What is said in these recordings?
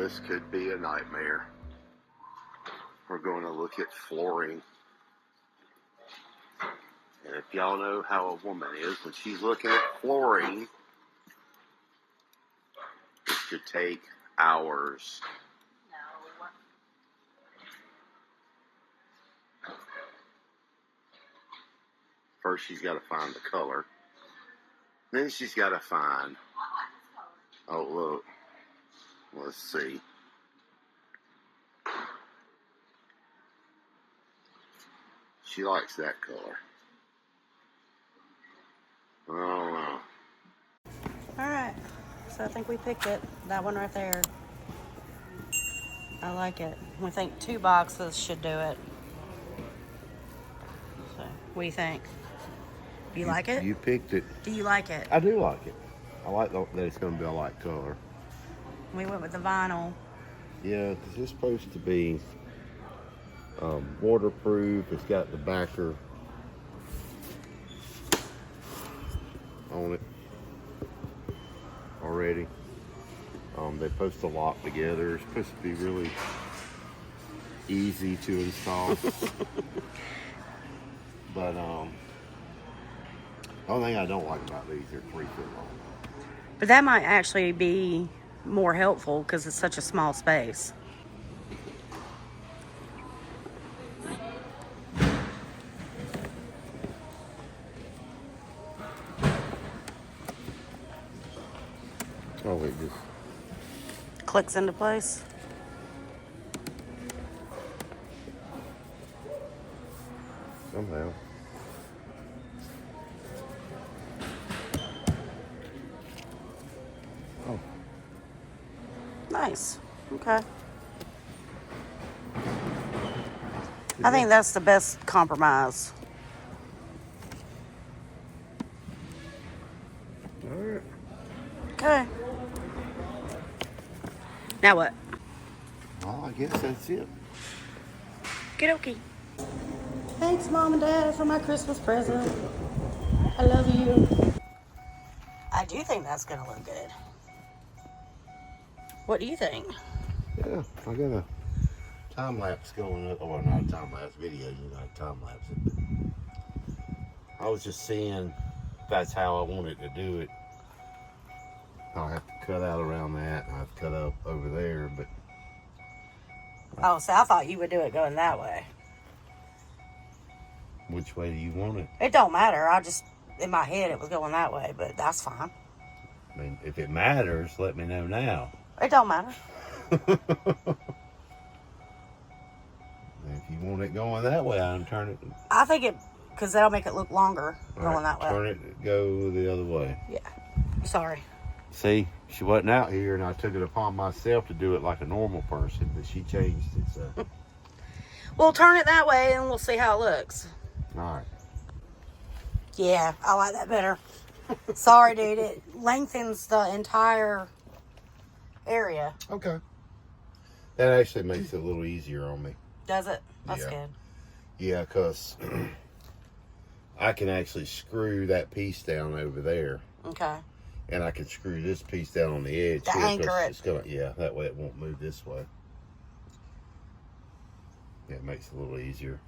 This could be a nightmare. We're going to look at flooring. And if y'all know how a woman is, when she's looking at flooring, it could take hours. First, she's got to find the color. Then she's got to find... Oh, look. Let's see. She likes that color. I don't know. Alright. So I think we picked it. That one right there. I like it. We think 2 boxes should do it. So, what do you think? Do you like it? You picked it. Do you like it? I do like it. I like that it's going to be a light color. We went with the vinyl. Yeah, because it's supposed to be waterproof. It's got the backer on it already. They post a lot together. It's supposed to be really easy to install. But the only thing I don't like about these, they're 3 foot long. But that might actually be more helpful because it's such a small space. Oh, it just Clicks into place. somehow. Oh. Nice. Okay. I think that's the best compromise. All right. Okay. Now what? Well, I guess that's it. Okie dokie. Thanks, Mom and Dad, for my Christmas present. I love you. I do think that's going to look good. What do you think? Yeah, I got a time lapse going up. Well, not a time lapse video, you got time lapse it. But I was just seeing that's how I wanted to do it. I'll have to cut out around that. I have to cut up over there, but Oh, so I thought you would do it going that way. which way do you want it? It don't matter. I just, in my head, it was going that way, but that's fine. I mean, if it matters, let me know now. It don't matter. If you want it going that way, I'll turn it. I think it, because that'll make it look longer going that way. Turn it, go the other way. Yeah. Sorry. See, she wasn't out here, and I took it upon myself to do it like a normal person, but she changed it, so. We'll turn it that way, and we'll see how it looks. All right. Yeah, I like that better. Sorry, dude. It lengthens the entire area. Okay. That actually makes it a little easier on me. Does it? That's Yeah. good. Yeah, because I can actually screw that piece down over there. Okay. And I can screw this piece down on the edge. To here, anchor 'cause it. It's gonna, yeah, that way it won't move this way. Yeah, it makes it a little easier.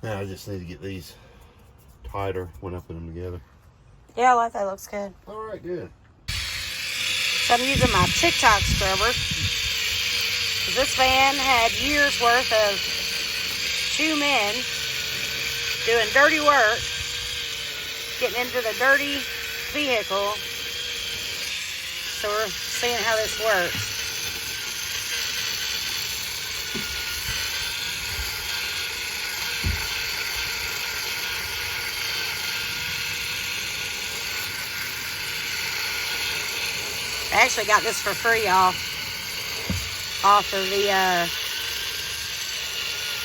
Now I just need to get these tighter when I put them together. Yeah, I like that. Looks good. All right, good. So I'm using my TikTok scrubber. This van had years worth of 2 men doing dirty work, getting into the dirty vehicle. So we're seeing how this works. I actually got this for free, y'all, off of the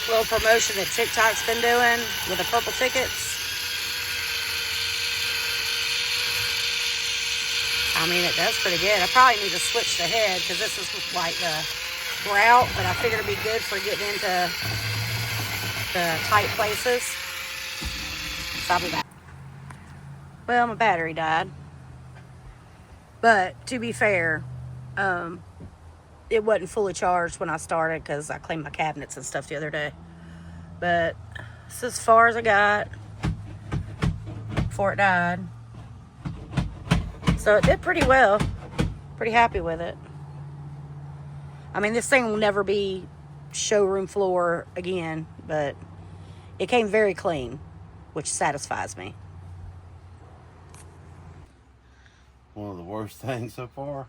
little promotion that TikTok's been doing with the purple tickets. I mean, it does pretty good. I probably need to switch the head because this is like the grout, but I figured it'd be good for getting into the tight places. So I'll be back. Well, my battery died. But to be fair, it wasn't fully charged when I started because I cleaned my cabinets and stuff the other day. But this is as far as I got before it died. So it did pretty well. Pretty happy with it. I mean, this thing will never be showroom floor again, but it came very clean, which satisfies me. One of the worst things so far.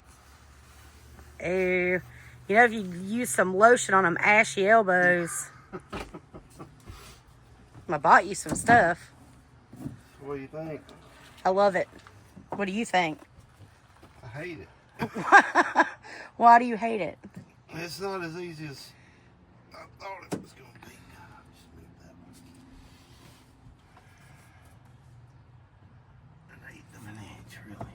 You know, if you use some lotion on them ashy elbows. I bought you some stuff. What do you think? I love it. What do you think? I hate it. Why do you hate it? It's not as easy as I thought it was going to be. Just move that one. An eighth of an inch, really.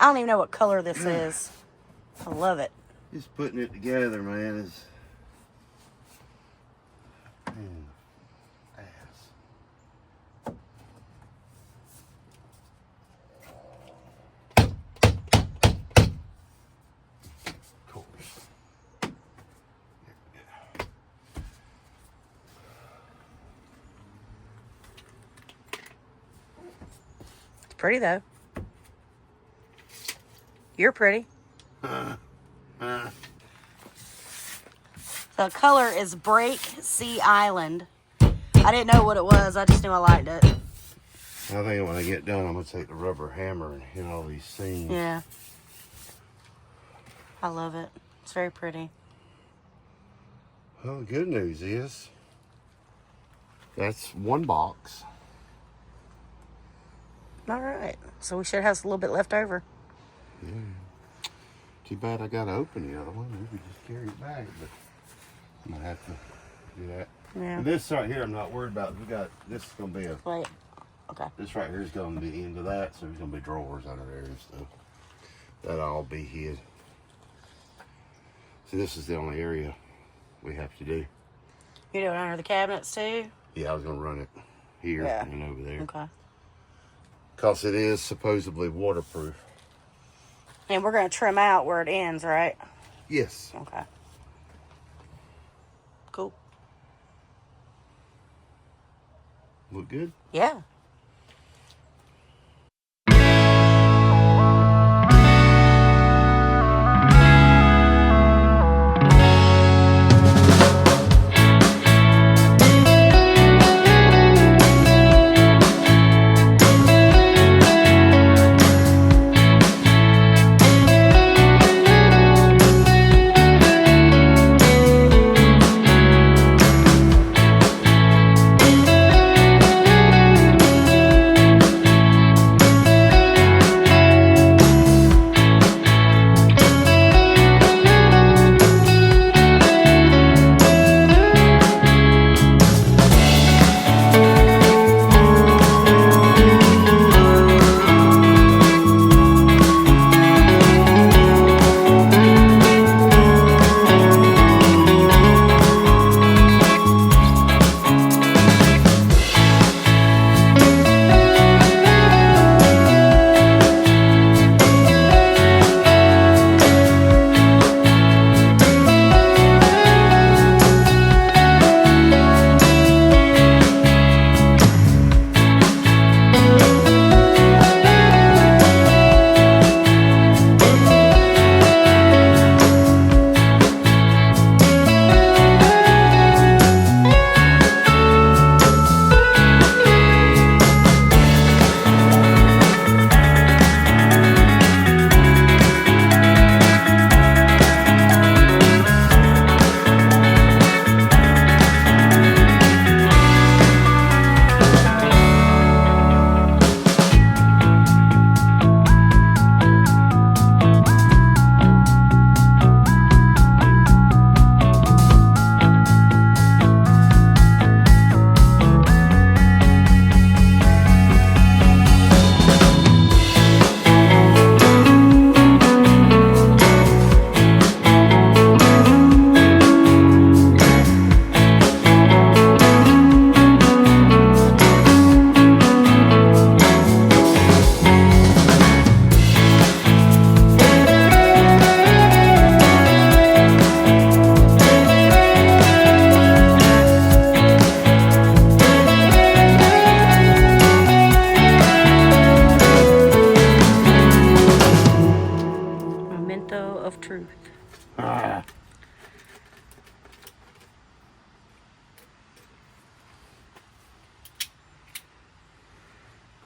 I don't even know what color this is. I love it. Just putting it together, man, is ass. Of course. It's pretty though. You're pretty. The color is Break Sea Island. I didn't know what it was. I just knew I liked it. I think when I get done, I'm going to take the rubber hammer and hit all these seams. Yeah. I love it. It's very pretty. Well, the good news is that's one box. All right. So we should have a little bit left over. Yeah. Too bad I got to open the other one. Maybe just carry it back, but I'm going to have to do that. Yeah. And this right here, I'm not worried about. We got, this is going to be a, Wait. Okay. this right here is going to be into that, so there's going to be drawers under there and stuff. That'll all be hid. So this is the only area we have to do. You doing under the cabinets too? Yeah, I was going to run it here and over there. Okay. Because it is supposedly waterproof. And we're going to trim out where it ends, right? Yes. Okay. Cool. Look good? Yeah.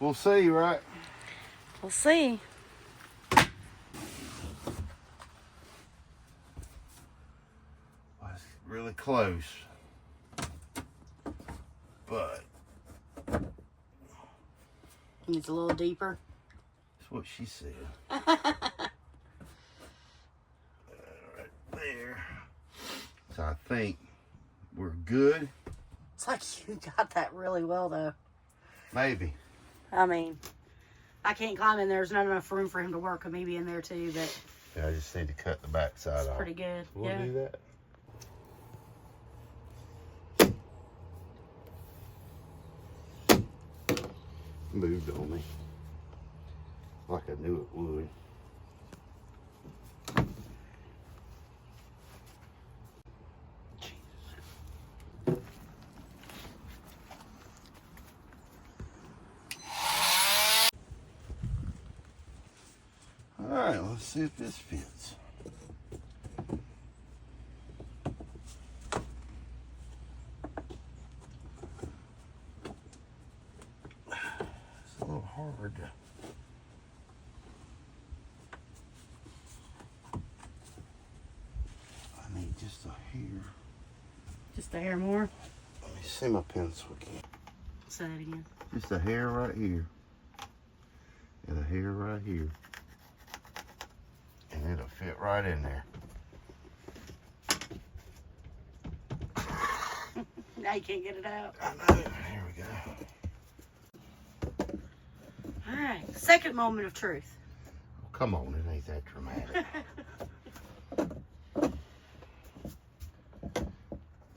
We'll see, right? We'll see. That's really close. But Needs a little deeper. that's what she said. Right there. So I think we're good. It's like you got that really well, though. Maybe. I mean, I can't climb in there. There's not enough room for him to work with me being there, too, but Yeah, I just need to cut the back side it's off. pretty good. We'll yeah. do that. Moved on me. Like I knew it would. Alright, let's see if this fits. It's a little hard. I need just a hair. Just a hair more. Let me see my pencil again. Say that again. Just a hair right here. And a hair right here. And it'll fit right in there. Now you can't get it out. I know. Here we go. All right. Second moment of truth. Oh, come on, it ain't that dramatic.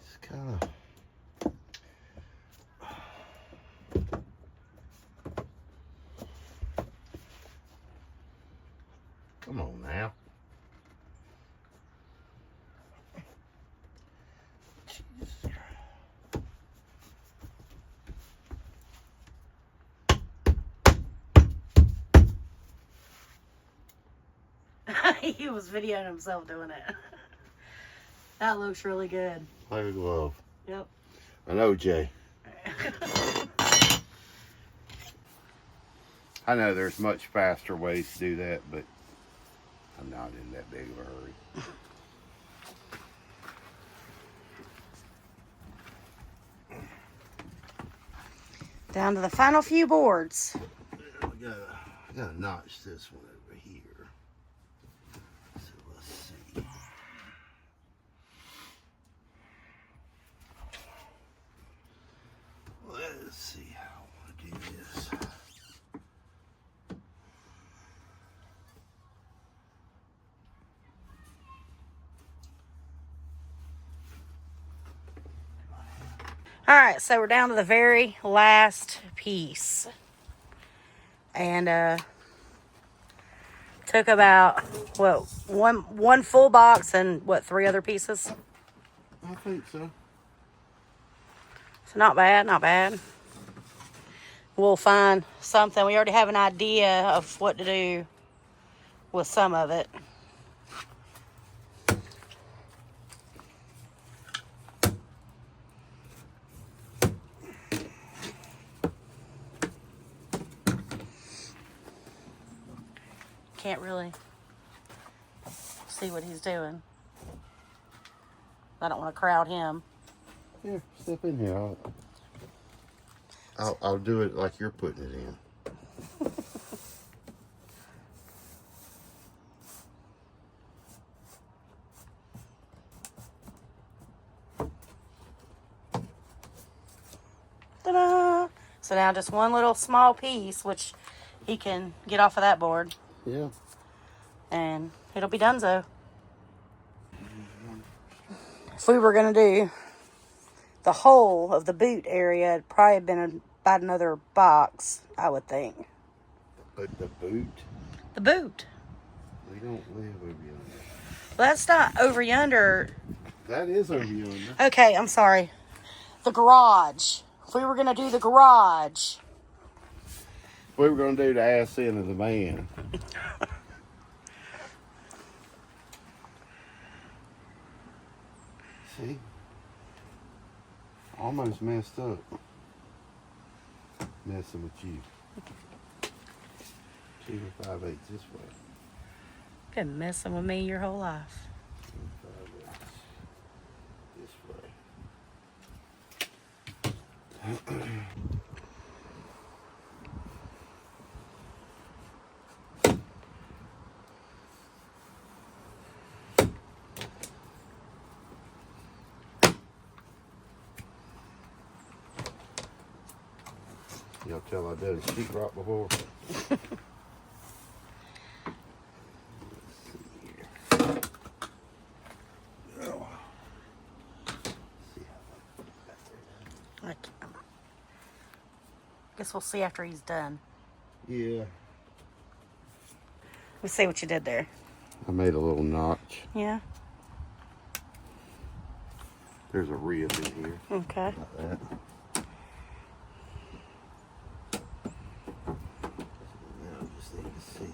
It's kind of. Come on now. Jesus. He was videoing himself doing it. That looks really good. Like a glove. Yep. I know, Jay. I know there's much faster ways to do that, but I'm not in that big of a hurry. Down to the final few boards. I gotta notch this one over here. So let's see. Let's see how I want to do this. All right, so we're down to the very last piece. And took about, what, one full box and, what, 3 other pieces? I think so. So not bad, not bad. We'll find something. We already have an idea of what to do with some of it. Can't really see what he's doing. I don't want to crowd him. Here, step in here. I'll do it like you're putting it in. Ta-da! So now just one little small piece, which he can get off of that board. Yeah. And it'll be donezo. If we were going to do the whole of the boot area, it'd probably have been about another box, I would think. But the boot? The boot. We don't live over yonder. Well, that's not over yonder. That is over yonder. Okay, I'm sorry. The garage. If we were going to do the garage. We were going to do the ass end of the van. See? Almost messed up. Messing with you. 2 and 5/8 this way. Been messing with me your whole life. 2 and 5/8 this way. Y'all tell I did a sheetrock before. Guess we'll see after he's done. Yeah. Let's see what you did there. I made a little notch. Yeah. There's a rib in here. Okay. Like that. Now I just need to see.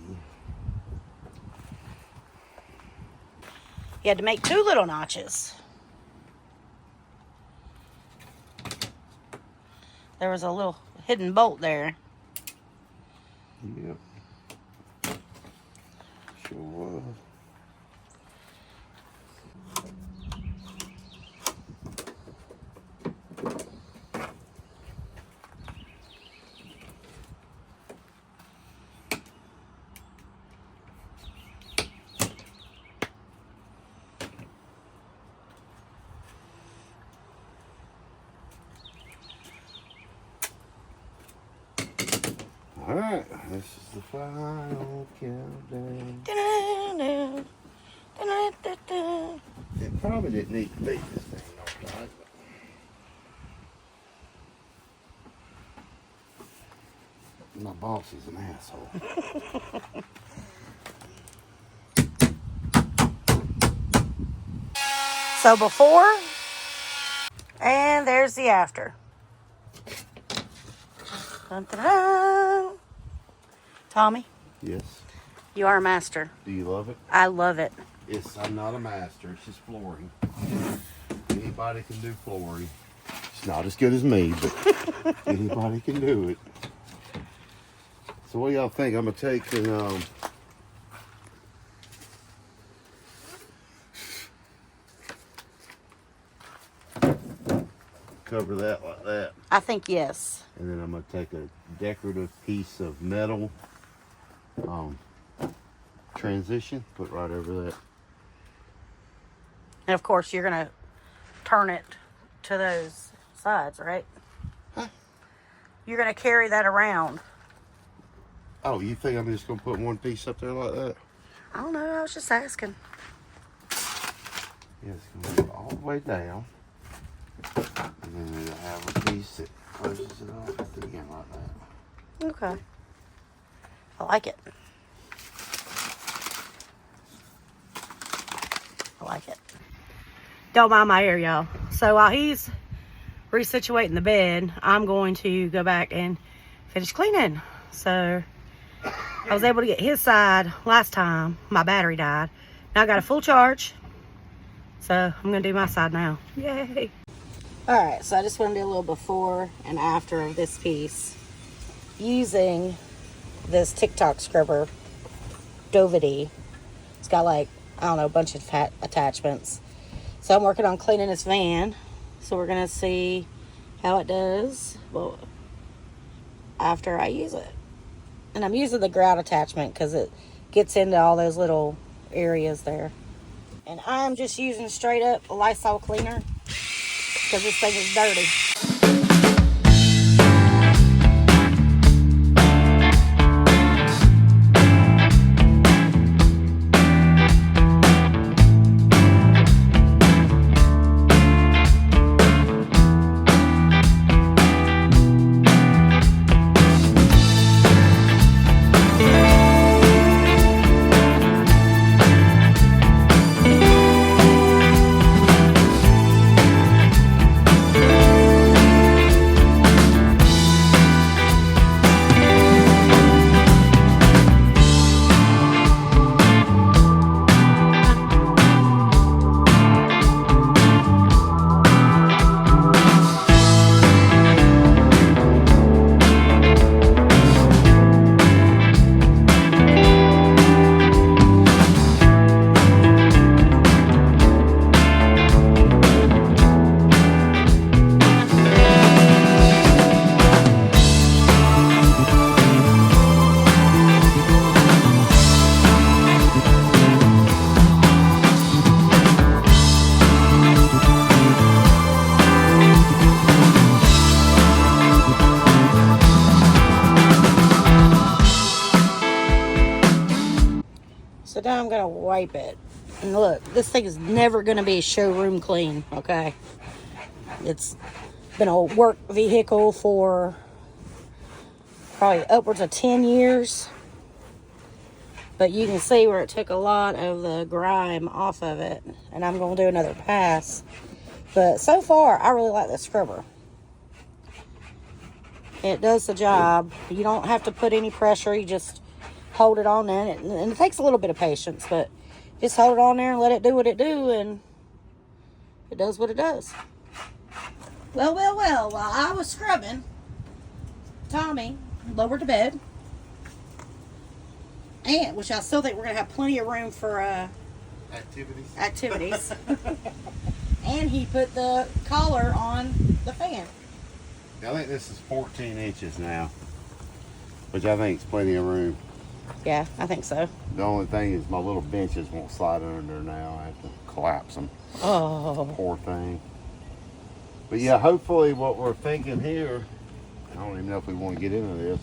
You had to make 2 little notches. There was a little hidden bolt there. Yep. Sure was. All right, this is the final countdown. It probably didn't need to be this thing all right, but my boss is an asshole. So before, and there's the after. Dun, dun, dun. Tommy, Yes. you are a master. Do you love it? I love it. I'm not a master. It's just flooring. Anybody can do flooring. It's not as good as me, but anybody can do it. So what do y'all think? I'm gonna take and cover that like that, I think yes. and then I'm gonna take a decorative piece of metal transition, put right over that. And of course, you're going to turn it to those sides, right? Huh? You're going to carry that around. Oh, you think I'm just gonna put one piece up there like that? I don't know. I was just asking. Yeah, it's gonna go all the way down, and then it'll have a piece that closes it off at the end like that. Okay. I like it. I like it. Don't mind my hair, y'all. So while he's resituating the bed, I'm going to go back and finish cleaning. So I was able to get his side last time. My battery died. Now I got a full charge. So I'm going to do my side now. Yay. All right, so I just want to do a little before and after of this piece using this TikTok scrubber, Dovity. It's got like, I don't know, a bunch of attachments. So I'm working on cleaning this van. So we're going to see how it does after I use it. And I'm using the grout attachment because it gets into all those little areas there. And I'm just using straight up Lysol cleaner because this thing is dirty. But then I'm going to wipe it. And look, this thing is never going to be showroom clean, okay? It's been a work vehicle for probably upwards of 10 years. But you can see where it took a lot of the grime off of it. And I'm going to do another pass. But so far, I really like this scrubber. It does the job. You don't have to put any pressure. You just hold it on there. And it takes a little bit of patience, but just hold it on there and let it do what it do, and it does what it does. Well, while I was scrubbing, Tommy lowered to bed. And, which I still think we're going to have plenty of room for activities. And he put the collar on the fan. I think this is 14 inches now, which I think is plenty of room. Yeah, I think so. The only thing is my little benches won't slide under now. I have to collapse them. Oh. Poor thing. But yeah, hopefully what we're thinking here, I don't even know if we want to get into this,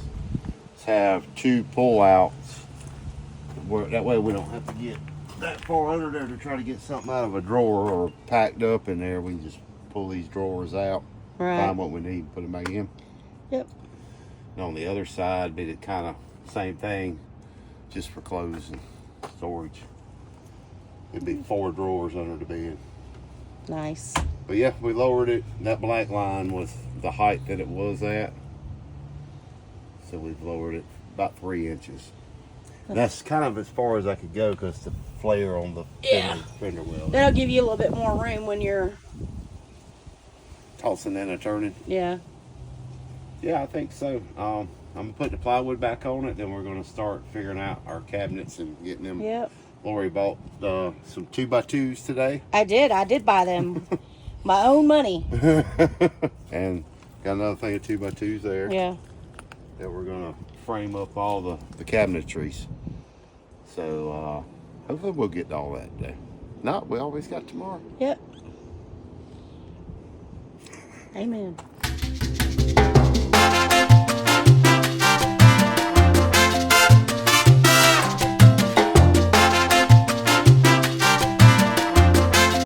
is have 2 pull-outs. That way we don't have to get that far under there to try to get something out of a drawer or packed up in there. We can just pull these drawers out, find what we need, put them back in. Yep. And on the other side, be the kind of same thing, just for clothes and storage. It'd be 4 drawers under the bed. Nice. But yeah, we lowered it. That black line was the height that it was at. So we've lowered it about 3 inches. And that's kind of as far as I could go because the flare on the fender well. That'll give you a little bit more room when you're tossing and a turning. Yeah. Yeah, I think so. I'm gonna put the plywood back on it. Then we're gonna start figuring out our cabinets and getting them. Yep. Lori bought some 2x2s today. I did buy them. My own money. And got another thing of 2x2s there. Yeah. That we're gonna frame up all the cabinetries. So hopefully we'll get all that today. No, we always got tomorrow. Yep. Amen.